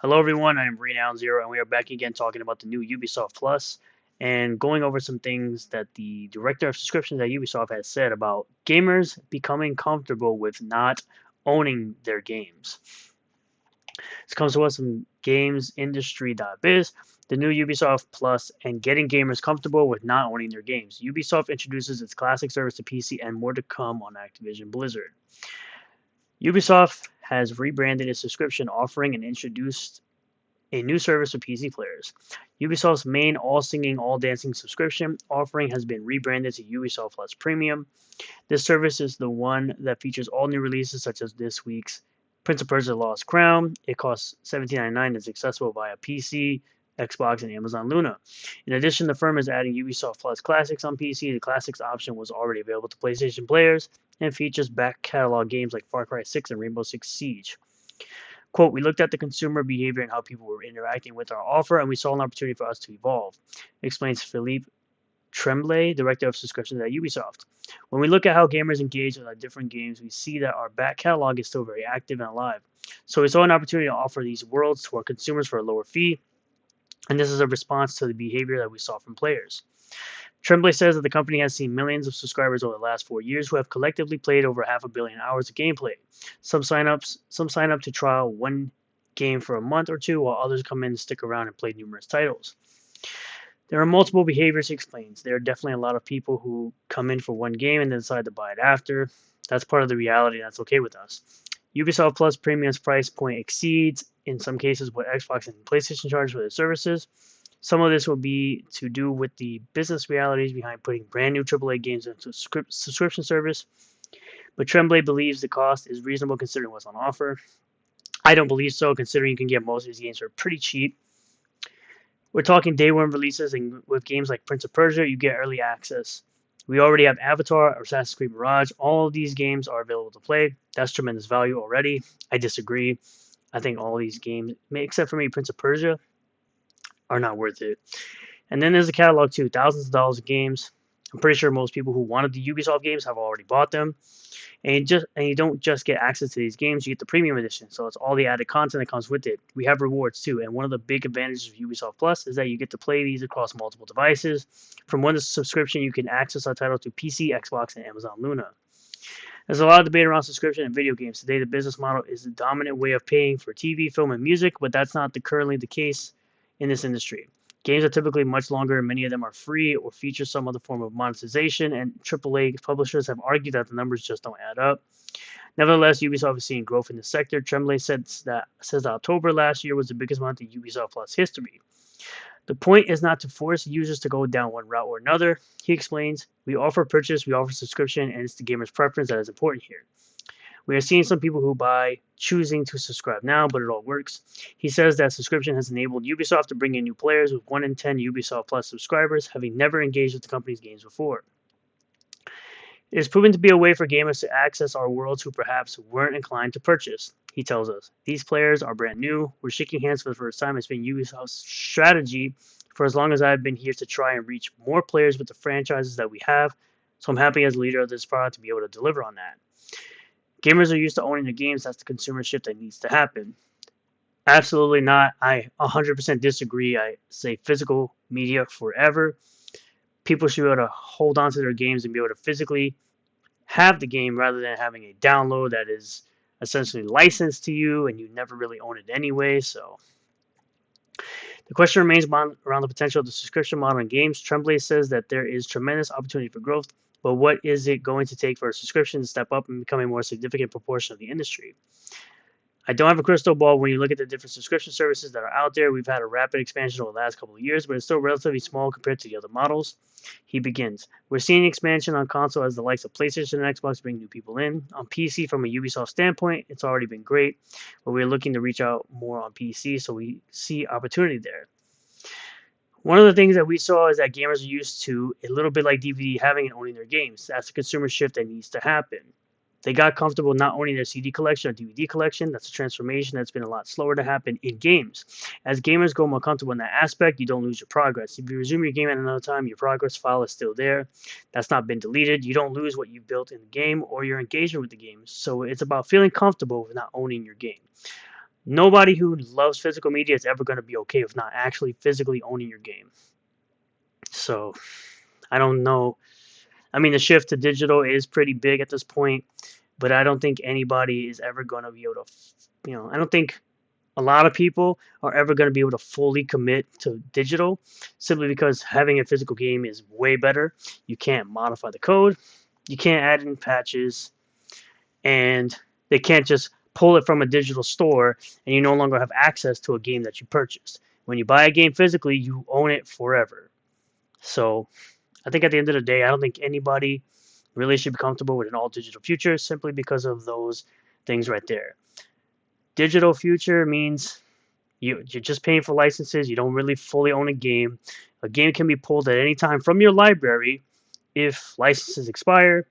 Hello, everyone. I am Renown Zero, and we are back again talking about the new Ubisoft Plus and going over some things that the director of subscriptions at Ubisoft has said about gamers becoming comfortable with not owning their games. This comes to us from GamesIndustry.biz, the new Ubisoft Plus, and getting gamers comfortable with not owning their games. Ubisoft introduces its classic service to PC, and more to come on Activision Blizzard. Ubisoft has rebranded its subscription offering and introduced a new service for PC players. Ubisoft's main all singing, all dancing subscription offering has been rebranded to Ubisoft Plus Premium. This service is the one that features all new releases such as this week's Prince of Persia: Lost Crown. It costs $17.99 and is accessible via PC, Xbox, and Amazon Luna. In addition, the firm is adding Ubisoft Plus Classics on PC. The Classics option was already available to PlayStation players and features back catalog games like Far Cry 6 and Rainbow Six Siege. Quote, we looked at the consumer behavior and how people were interacting with our offer, and we saw an opportunity for us to evolve, explains Philippe Tremblay, director of subscriptions at Ubisoft. When we look at how gamers engage with our different games, we see that our back catalog is still very active and alive. So we saw an opportunity to offer these worlds to our consumers for a lower fee, and this is a response to the behavior that we saw from players. Tremblay says that the company has seen millions of subscribers over the last 4 years who have collectively played over 500,000,000 hours of gameplay. Some sign up to trial one game for a month or two, while others come in and stick around and play numerous titles. There are multiple behaviors, he explains. There are definitely a lot of people who come in for one game and then decide to buy it after. That's part of the reality, and that's okay with us. Ubisoft Plus Premium's price point exceeds, in some cases, what Xbox and PlayStation charge for their services. Some of this will be to do with the business realities behind putting brand new AAA games into a subscription service, but Tremblay believes the cost is reasonable considering what's on offer. I don't believe so, considering you can get most of these games for pretty cheap. We're talking day one releases, and with games like Prince of Persia, you get early access. We already have Avatar, Assassin's Creed Mirage. All of these games are available to play. That's tremendous value already. I disagree. I think all these games, except for maybe Prince of Persia, are not worth it. And then there's the catalog too, thousands of dollars of games. I'm pretty sure most people who wanted the Ubisoft games have already bought them. And you don't just get access to these games, you get the premium edition. So it's all the added content that comes with it. We have rewards too, and one of the big advantages of Ubisoft Plus is that you get to play these across multiple devices. From one subscription, you can access our titles to PC, Xbox, and Amazon Luna. There's a lot of debate around subscription in video games. Today, the business model is the dominant way of paying for TV, film, and music, but that's not currently the case in this industry. Games are typically much longer, and many of them are free or feature some other form of monetization, and AAA publishers have argued that the numbers just don't add up. Nevertheless, Ubisoft is seeing growth in the sector. Tremblay says that October last year was the biggest month in Ubisoft Plus history. The point is not to force users to go down one route or another. He explains, we offer purchase, we offer subscription, and it's the gamer's preference that is important here. We are seeing some people who buy choosing to subscribe now, but it all works. He says that subscription has enabled Ubisoft to bring in new players, with 1 in 10 Ubisoft Plus subscribers having never engaged with the company's games before. It has proven to be a way for gamers to access our worlds who perhaps weren't inclined to purchase. He tells us, these players are brand new. We're shaking hands for the first time. It's been Ubisoft's strategy for as long as I've been here to try and reach more players with the franchises that we have. So I'm happy as a leader of this product to be able to deliver on that. Gamers are used to owning the games. That's the consumer shift that needs to happen. Absolutely not. I 100% disagree. I say physical media forever. People should be able to hold on to their games and be able to physically have the game rather than having a download that is essentially licensed to you and you never really own it anyway. So the question remains around the potential of the subscription model in games. Tremblay says that there is tremendous opportunity for growth, but what is it going to take for a subscription to step up and become a more significant proportion of the industry? I don't have a crystal ball. When you look at the different subscription services that are out there, we've had a rapid expansion over the last couple of years, but it's still relatively small compared to the other models. He begins. We're seeing expansion on console as the likes of PlayStation and Xbox bring new people in. On PC, from a Ubisoft standpoint, it's already been great, but we're looking to reach out more on PC, so we see opportunity there. One of the things that we saw is that gamers are used to a little bit like DVD having and owning their games. That's a consumer shift that needs to happen. They got comfortable not owning their CD collection or DVD collection. That's a transformation that's been a lot slower to happen in games. As gamers go more comfortable in that aspect, you don't lose your progress. If you resume your game at another time, your progress file is still there. That's not been deleted. You don't lose what you've built in the game or your engagement with the game. So it's about feeling comfortable with not owning your game. Nobody who loves physical media is ever going to be okay with not actually physically owning your game. So I don't know. I mean, the shift to digital is pretty big at this point, but I don't think anybody is ever going to be able to, I don't think a lot of people are ever going to be able to fully commit to digital simply because having a physical game is way better. You can't modify the code, you can't add in patches, and they can't just pull it from a digital store and you no longer have access to a game that you purchased. When you buy a game physically, you own it forever. So I think at the end of the day, I don't think anybody really should be comfortable with an all digital future simply because of those things right there. Digital future means you're just paying for licenses. You don't really fully own a game. A game can be pulled at any time from your library if licenses expire.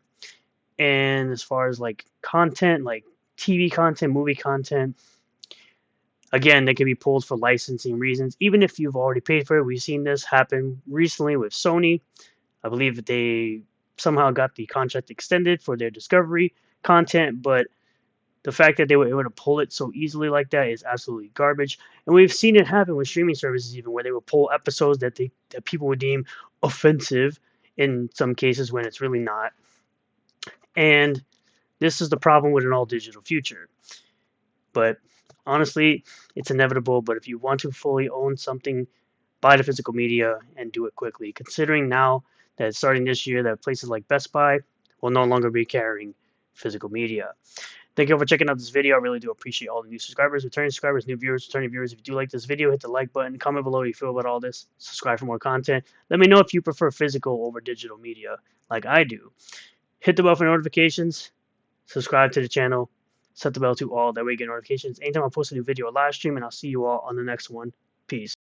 And as far as like content, like TV content, movie content, again, they can be pulled for licensing reasons. Even if you've already paid for it, we've seen this happen recently with Sony. I believe they somehow got the contract extended for their Discovery content, but the fact that they were able to pull it so easily like that is absolutely garbage. And we've seen it happen with streaming services, even where they will pull episodes that people would deem offensive in some cases when it's really not. And this is the problem with an all digital future. But honestly, it's inevitable. But if you want to fully own something, buy the physical media and do it quickly. Considering now that starting this year, that places like Best Buy will no longer be carrying physical media. Thank you all for checking out this video. I really do appreciate all the new subscribers, returning subscribers, new viewers, returning viewers. If you do like this video, hit the like button, comment below how you feel about all this, subscribe for more content. Let me know if you prefer physical over digital media like I do. Hit the bell for notifications, subscribe to the channel, set the bell to all, that way you get notifications anytime I post a new video or live stream, and I'll see you all on the next one. Peace.